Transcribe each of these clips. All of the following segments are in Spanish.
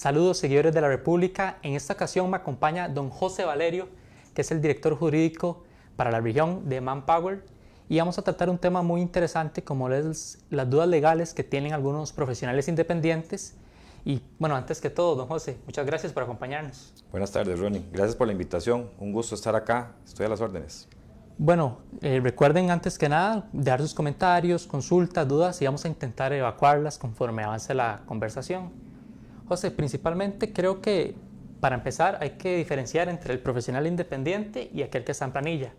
Saludos seguidores de la República. En esta ocasión me acompaña don José Valerio, que es el director jurídico para la región de Manpower, y vamos a tratar un tema muy interesante como es las dudas legales que tienen algunos profesionales independientes. Y bueno, antes que todo, don José, muchas gracias por acompañarnos. Buenas tardes, Ronnie. Gracias por la invitación. Un gusto estar acá. Estoy a las órdenes. Bueno, recuerden antes que nada dar sus comentarios, consultas, dudas y vamos a intentar evacuarlas conforme avance la conversación. José, principalmente creo que para empezar hay que diferenciar entre el profesional independiente y aquel que está en planilla.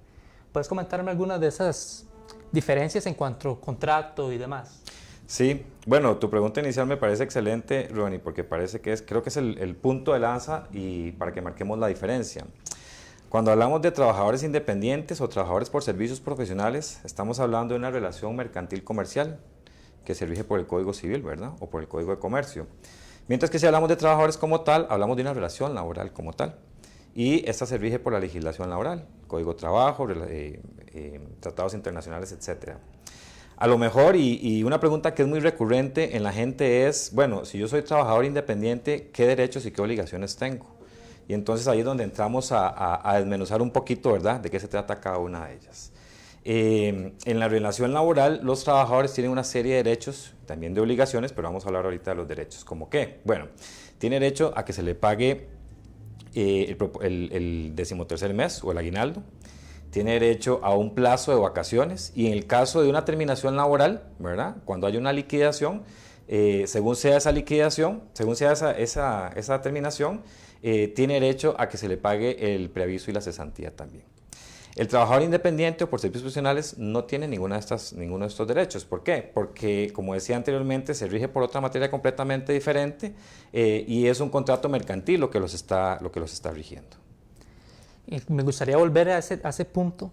¿Puedes comentarme algunas de esas diferencias en cuanto a contrato y demás? Sí, bueno, tu pregunta inicial me parece excelente, Ronnie, porque parece que creo que es el punto de lanza y para que marquemos la diferencia. Cuando hablamos de trabajadores independientes o trabajadores por servicios profesionales, estamos hablando de una relación mercantil comercial que se rige por el Código Civil, ¿verdad? O por el Código de Comercio. Mientras que si hablamos de trabajadores como tal, hablamos de una relación laboral como tal. Y esta se rige por la legislación laboral, Código de Trabajo, tratados internacionales, etc. A lo mejor, y una pregunta que es muy recurrente en la gente es, bueno, si yo soy trabajador independiente, ¿qué derechos y qué obligaciones tengo? Y entonces ahí es donde entramos a desmenuzar un poquito, ¿verdad?, de qué se trata cada una de ellas. En la relación laboral, los trabajadores tienen una serie de derechos, también de obligaciones, pero vamos a hablar ahorita de los derechos. ¿Cómo qué? Bueno, tiene derecho a que se le pague el 13º mes o el aguinaldo, tiene derecho a un plazo de vacaciones y en el caso de una terminación laboral, ¿verdad?, cuando hay una liquidación, según sea esa liquidación, según sea esa terminación, tiene derecho a que se le pague el preaviso y la cesantía también. El trabajador independiente o por servicios profesionales no tiene ninguno de estos derechos. ¿Por qué? Porque, como decía anteriormente, se rige por otra materia completamente diferente y es un contrato mercantil lo que los está rigiendo. Me gustaría volver a ese punto,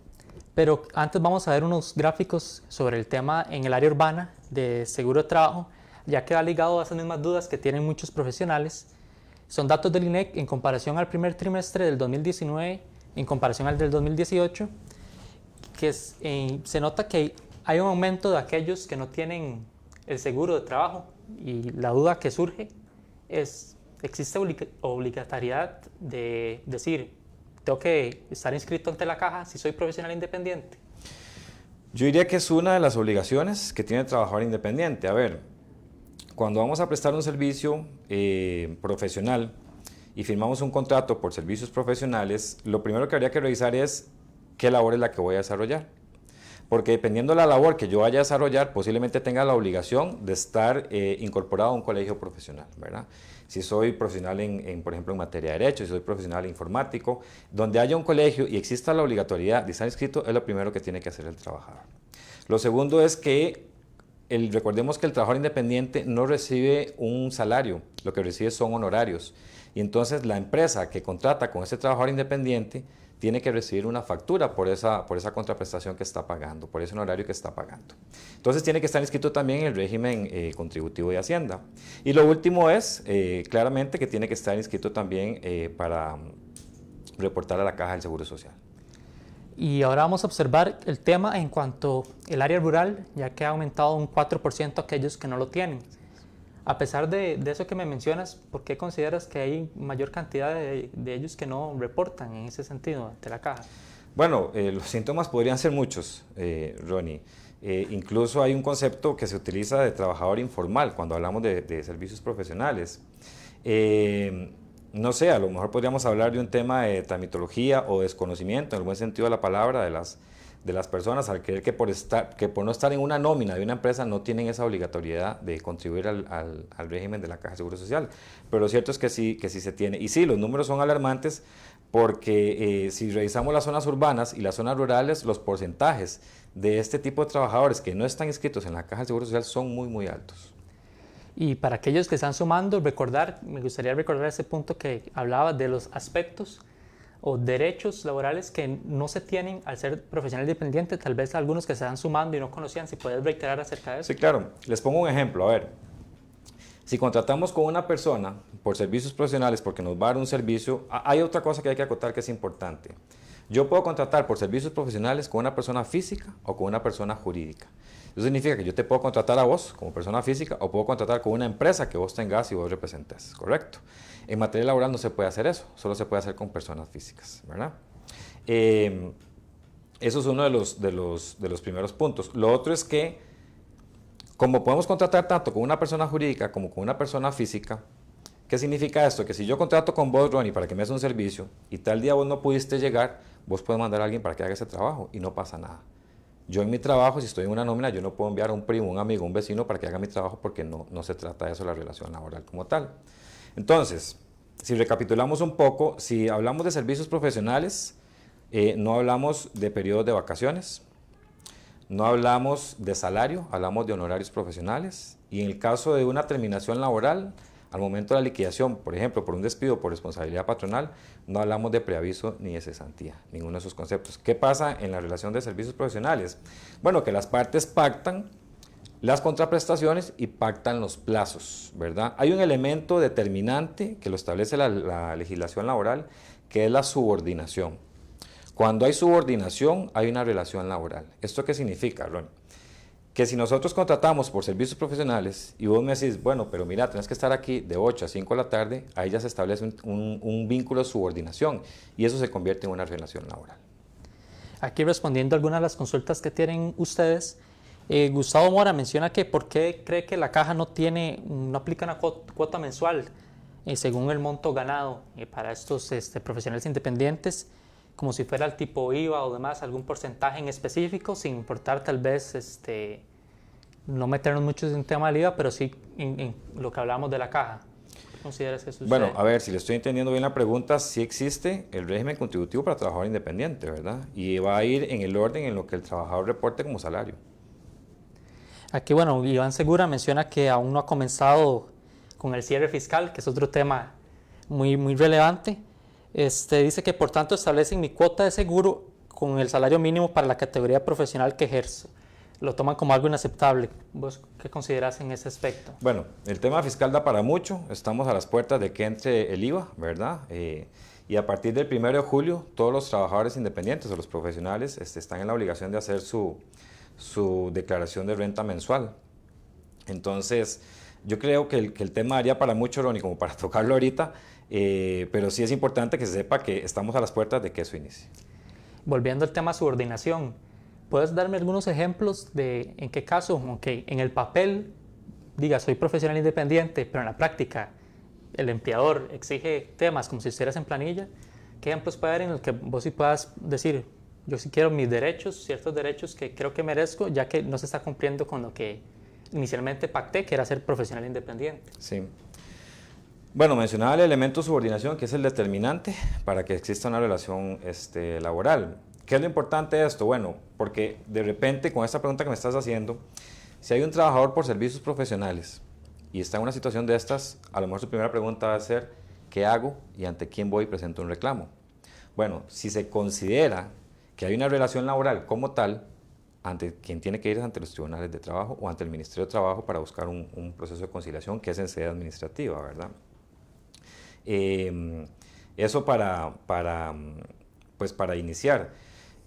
pero antes vamos a ver unos gráficos sobre el tema en el área urbana de seguro de trabajo, ya que va ligado a esas mismas dudas que tienen muchos profesionales. Son datos del INEC en comparación al primer trimestre del 2019, en comparación al del 2018, que se nota que hay un aumento de aquellos que no tienen el seguro de trabajo, y la duda que surge es, ¿existe obligatoriedad de decir, tengo que estar inscrito ante la caja si soy profesional independiente? Yo diría que es una de las obligaciones que tiene el trabajador independiente. A ver, cuando vamos a prestar un servicio profesional y firmamos un contrato por servicios profesionales, lo primero que habría que revisar es qué labor es la que voy a desarrollar. Porque dependiendo de la labor que yo vaya a desarrollar, posiblemente tenga la obligación de estar incorporado a un colegio profesional, ¿verdad? Si soy profesional por ejemplo, en materia de derecho, si soy profesional informático, donde haya un colegio y exista la obligatoriedad de estar inscrito, es lo primero que tiene que hacer el trabajador. Lo segundo es que recordemos que el trabajador independiente no recibe un salario, lo que recibe son honorarios. Y entonces la empresa que contrata con ese trabajador independiente tiene que recibir una factura por esa contraprestación que está pagando, por ese honorario que está pagando. Entonces tiene que estar inscrito también en el régimen contributivo de Hacienda. Y lo último es, claramente, que tiene que estar inscrito también para reportar a la Caja del Seguro Social. Y ahora vamos a observar el tema en cuanto al área rural, ya que ha aumentado un 4% aquellos que no lo tienen. A pesar de eso que me mencionas, ¿por qué consideras que hay mayor cantidad de ellos que no reportan en ese sentido ante la caja? Bueno, los síntomas podrían ser muchos, Ronnie. Incluso hay un concepto que se utiliza de trabajador informal cuando hablamos de servicios profesionales. No sé, a lo mejor podríamos hablar de un tema de tramitología o desconocimiento, en el buen sentido de la palabra, de las personas al creer que por no estar en una nómina de una empresa no tienen esa obligatoriedad de contribuir al régimen de la Caja de Seguro Social. Pero lo cierto es que sí se tiene. Y sí, los números son alarmantes porque si revisamos las zonas urbanas y las zonas rurales, los porcentajes de este tipo de trabajadores que no están inscritos en la Caja de Seguro Social son muy, muy altos. Y para aquellos que están sumando, me gustaría recordar ese punto que hablaba de los aspectos o derechos laborales que no se tienen al ser profesional independiente, tal vez algunos que se están sumando y no conocían, si puedes reiterar acerca de eso. Sí, claro. Les pongo un ejemplo. A ver, si contratamos con una persona por servicios profesionales porque nos va a dar un servicio, hay otra cosa que hay que acotar que es importante. Yo puedo contratar por servicios profesionales con una persona física o con una persona jurídica. Eso significa que yo te puedo contratar a vos como persona física o puedo contratar con una empresa que vos tengas y vos representes, ¿correcto? En materia laboral no se puede hacer eso, solo se puede hacer con personas físicas, ¿verdad? Eso es uno de los primeros puntos. Lo otro es que, como podemos contratar tanto con una persona jurídica como con una persona física, ¿qué significa esto? Que si yo contrato con vos, Ronnie, para que me hagas un servicio y tal día vos no pudiste llegar, vos puedes mandar a alguien para que haga ese trabajo y no pasa nada. Yo en mi trabajo, si estoy en una nómina, yo no puedo enviar a un primo, un amigo, un vecino para que haga mi trabajo porque no se trata de eso la relación laboral como tal. Entonces, si recapitulamos un poco, si hablamos de servicios profesionales, no hablamos de periodos de vacaciones, no hablamos de salario, hablamos de honorarios profesionales y en el caso de una terminación laboral, al momento de la liquidación, por ejemplo, por un despido por responsabilidad patronal, no hablamos de preaviso ni de cesantía, ninguno de esos conceptos. ¿Qué pasa en la relación de servicios profesionales? Bueno, que las partes pactan las contraprestaciones y pactan los plazos, ¿verdad? Hay un elemento determinante que lo establece la legislación laboral, que es la subordinación. Cuando hay subordinación, hay una relación laboral. ¿Esto qué significa, Ron? Que si nosotros contratamos por servicios profesionales y vos me decís, bueno, pero mira, tenés que estar aquí de 8 a 5 de la tarde, ahí ya se establece un vínculo de subordinación y eso se convierte en una relación laboral. Aquí respondiendo a algunas de las consultas que tienen ustedes, Gustavo Mora menciona que por qué cree que la caja no aplica una cuota mensual según el monto ganado para estos profesionales independientes, como si fuera el tipo IVA o demás, algún porcentaje en específico, sin importar tal vez no meternos mucho en el tema del IVA, pero sí en lo que hablamos de la caja. ¿Consideras que sucede? Bueno, a ver, si le estoy entendiendo bien la pregunta, sí existe el régimen contributivo para trabajador independiente, ¿verdad? Y va a ir en el orden en lo que el trabajador reporte como salario. Aquí, bueno, Iván Segura menciona que aún no ha comenzado con el cierre fiscal, que es otro tema muy relevante. Dice que por tanto establecen mi cuota de seguro con el salario mínimo para la categoría profesional que ejerzo. Lo toman como algo inaceptable. ¿Vos qué considerás en ese aspecto? Bueno, el tema fiscal da para mucho. Estamos a las puertas de que entre el IVA, ¿verdad? Y a partir del 1 de julio, todos los trabajadores independientes o los profesionales están en la obligación de hacer su declaración de renta mensual. Entonces, yo creo que el tema daría para mucho, Ronnie, como para tocarlo ahorita, pero sí es importante que se sepa que estamos a las puertas de que eso inicie. Volviendo al tema subordinación, ¿puedes darme algunos ejemplos de en qué caso, aunque en el papel diga soy profesional independiente, pero en la práctica el empleador exige temas como si estuvieras en planilla? ¿Qué ejemplos puede haber en los que vos sí puedas decir, yo sí quiero mis derechos, ciertos derechos que creo que merezco, ya que no se está cumpliendo con lo que inicialmente pacté, que era ser profesional independiente? Sí. Bueno, mencionaba el elemento subordinación, que es el determinante para que exista una relación laboral. ¿Qué es lo importante de esto? Bueno, porque de repente con esta pregunta que me estás haciendo, si hay un trabajador por servicios profesionales y está en una situación de estas, a lo mejor su primera pregunta va a ser, ¿qué hago y ante quién voy y presento un reclamo? Bueno, si se considera que hay una relación laboral como tal, ante quien tiene que ir es ante los tribunales de trabajo o ante el Ministerio de Trabajo para buscar un proceso de conciliación que es en sede administrativa, ¿verdad? Eso para iniciar.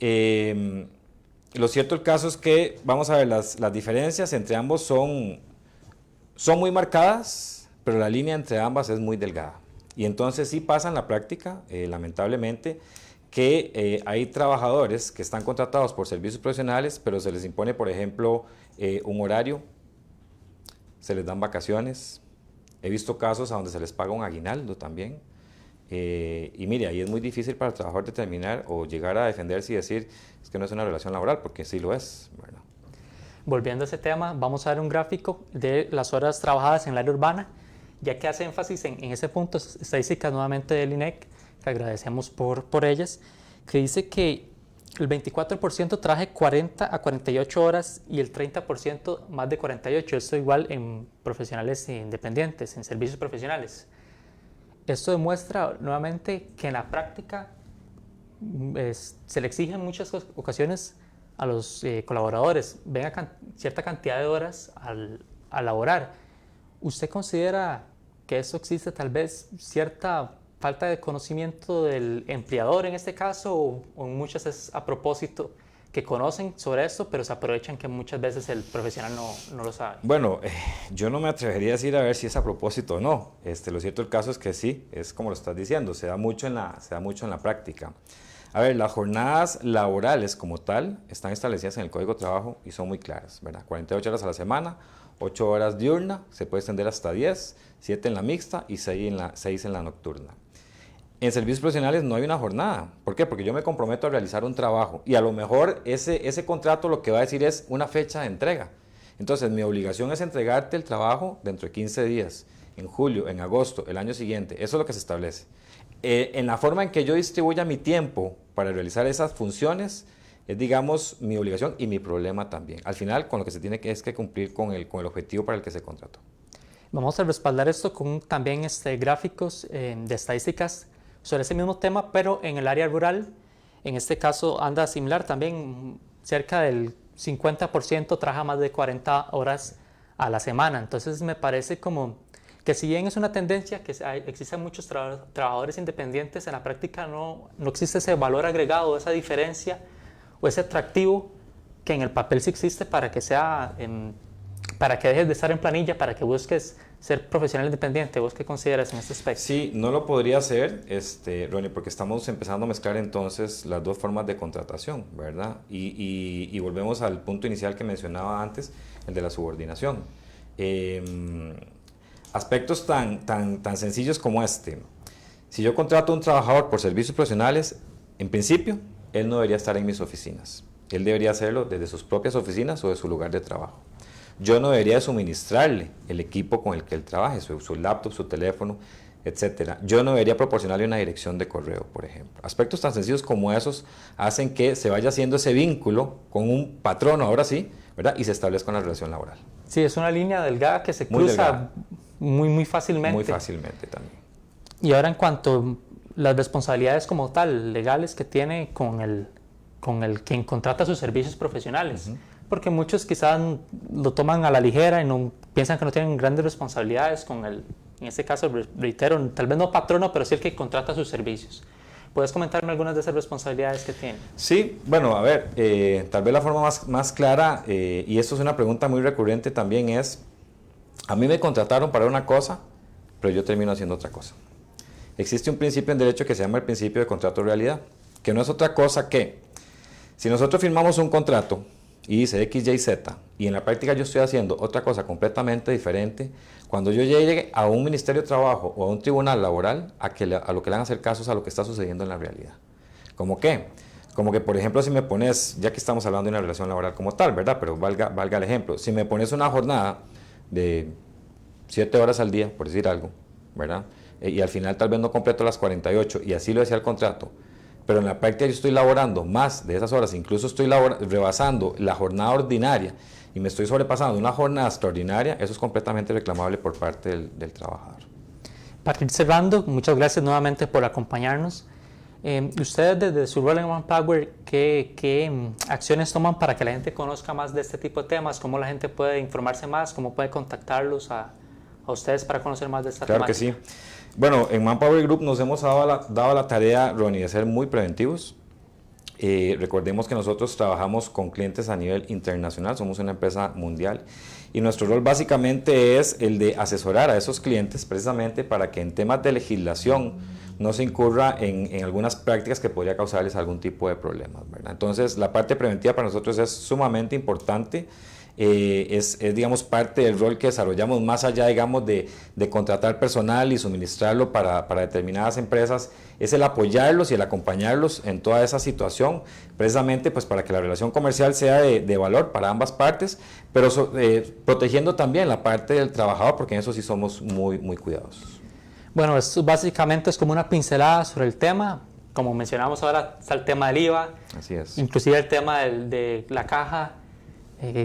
Lo cierto del caso es que, vamos a ver, las diferencias entre ambos son muy marcadas, pero la línea entre ambas es muy delgada. Y entonces sí pasa en la práctica, lamentablemente, que hay trabajadores que están contratados por servicios profesionales, pero se les impone, por ejemplo, un horario, se les dan vacaciones. He visto casos a donde se les paga un aguinaldo también. Y mire, ahí es muy difícil para el trabajador determinar o llegar a defenderse y decir, es que no es una relación laboral, porque sí lo es. Bueno. Volviendo a ese tema, vamos a ver un gráfico de las horas trabajadas en el área urbana, ya que hace énfasis en ese punto, estadísticas nuevamente del INEC, que agradecemos por ellas, que dice que el 24% trabaja 40 a 48 horas y el 30% más de 48. Esto igual en profesionales independientes, en servicios profesionales. Esto demuestra nuevamente que en la práctica se le exige en muchas ocasiones a los colaboradores venga cierta cantidad de horas al laborar. ¿Usted considera que eso existe tal vez cierta falta de conocimiento del empleador en este caso, o en muchas es a propósito que conocen sobre esto, pero se aprovechan que muchas veces el profesional no lo sabe? Bueno, yo no me atrevería a decir a ver si es a propósito o no. Lo cierto del caso es que sí, es como lo estás diciendo, se da mucho en la práctica. A ver, las jornadas laborales como tal están establecidas en el Código de Trabajo y son muy claras, ¿verdad? 48 horas a la semana, 8 horas diurna, se puede extender hasta 10, 7 en la mixta y 6 en la nocturna. En servicios profesionales no hay una jornada. ¿Por qué? Porque yo me comprometo a realizar un trabajo y a lo mejor ese contrato lo que va a decir es una fecha de entrega. Entonces, mi obligación es entregarte el trabajo dentro de 15 días, en julio, en agosto, el año siguiente. Eso es lo que se establece. En la forma en que yo distribuya mi tiempo para realizar esas funciones, es, digamos, mi obligación y mi problema también. Al final, con lo que se tiene que es que cumplir con el objetivo para el que se contrató. Vamos a respaldar esto con también gráficos de estadísticas sobre ese mismo tema, pero en el área rural. En este caso anda similar también, cerca del 50% trabaja más de 40 horas a la semana. Entonces me parece como que si bien es una tendencia que existen muchos trabajadores independientes, en la práctica no existe ese valor agregado, esa diferencia o ese atractivo que en el papel sí existe para que para que dejes de estar en planilla, para que busques ser profesional independiente. ¿Vos qué consideras en este aspecto? Sí, no lo podría hacer, Ronnie, porque estamos empezando a mezclar entonces las dos formas de contratación, ¿verdad? Y volvemos al punto inicial que mencionaba antes, el de la subordinación. Aspectos tan sencillos como este. Si yo contrato a un trabajador por servicios profesionales, en principio, él no debería estar en mis oficinas. Él debería hacerlo desde sus propias oficinas o de su lugar de trabajo. Yo no debería suministrarle el equipo con el que él trabaje, su laptop, su teléfono, etc. Yo no debería proporcionarle una dirección de correo, por ejemplo. Aspectos tan sencillos como esos hacen que se vaya haciendo ese vínculo con un patrono, ahora sí, ¿verdad? Y se establezca una relación laboral. Sí, es una línea delgada que se cruza muy fácilmente. Muy fácilmente también. Y ahora en cuanto a las responsabilidades como tal, legales que tiene con el quien contrata sus servicios profesionales. Porque muchos quizás lo toman a la ligera y no piensan que no tienen grandes responsabilidades con en este caso, reitero, tal vez no patrono, pero sí el que contrata sus servicios. ¿Puedes comentarme algunas de esas responsabilidades que tiene? Sí, bueno, a ver, tal vez la forma más clara, y esto es una pregunta muy recurrente también, es, a mí me contrataron para una cosa, pero yo termino haciendo otra cosa. Existe un principio en derecho que se llama el principio de contrato de realidad, que no es otra cosa que, si nosotros firmamos un contrato, y dice X, Y, Z, y en la práctica yo estoy haciendo otra cosa completamente diferente, cuando yo llegue a un Ministerio de Trabajo o a un tribunal laboral, a lo que le van a hacer caso es a lo que está sucediendo en la realidad. ¿Cómo qué? Como que, por ejemplo, si me pones, ya que estamos hablando de una relación laboral como tal, ¿verdad? Pero valga el ejemplo, si me pones una jornada de 7 horas al día, por decir algo, ¿verdad? Y al final tal vez no completo las 48, y así lo decía el contrato, pero en la práctica yo estoy laborando más de esas horas, incluso estoy rebasando la jornada ordinaria y me estoy sobrepasando una jornada extraordinaria, eso es completamente reclamable por parte del trabajador. Para ir cerrando, muchas gracias nuevamente por acompañarnos. Ustedes desde su rol en Manpower, ¿qué acciones toman para que la gente conozca más de este tipo de temas? ¿Cómo la gente puede informarse más? ¿Cómo puede contactarlos a ustedes para conocer más de esta temática? Claro que sí. Bueno, en Manpower Group nos hemos dado la tarea, Ronnie, de ser muy preventivos. Recordemos que nosotros trabajamos con clientes a nivel internacional, somos una empresa mundial y nuestro rol básicamente es el de asesorar a esos clientes precisamente para que en temas de legislación no se incurra en algunas prácticas que podría causarles algún tipo de problemas, ¿verdad? Entonces, la parte preventiva para nosotros es sumamente importante. Digamos, parte del rol que desarrollamos más allá, digamos, de contratar personal y suministrarlo para determinadas empresas, es el apoyarlos y el acompañarlos en toda esa situación, precisamente pues para que la relación comercial sea de valor para ambas partes, pero protegiendo también la parte del trabajador, porque en eso sí somos muy cuidadosos. Bueno, esto básicamente es como una pincelada sobre el tema. Como mencionamos ahora, está el tema del IVA, así es, inclusive el tema de la caja,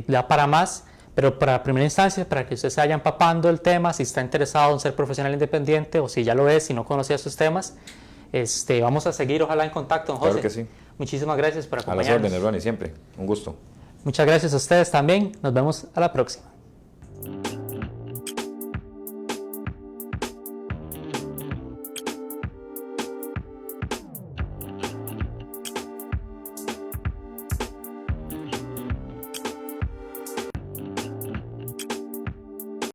da para más, pero para primera instancia, para que usted se vaya empapando el tema, si está interesado en ser profesional independiente o si ya lo es, si no conocía esos temas, vamos a seguir ojalá en contacto, don José. Claro que sí. Muchísimas gracias por acompañarnos. A las órdenes, Ronnie, siempre. Un gusto. Muchas gracias a ustedes también. Nos vemos a la próxima.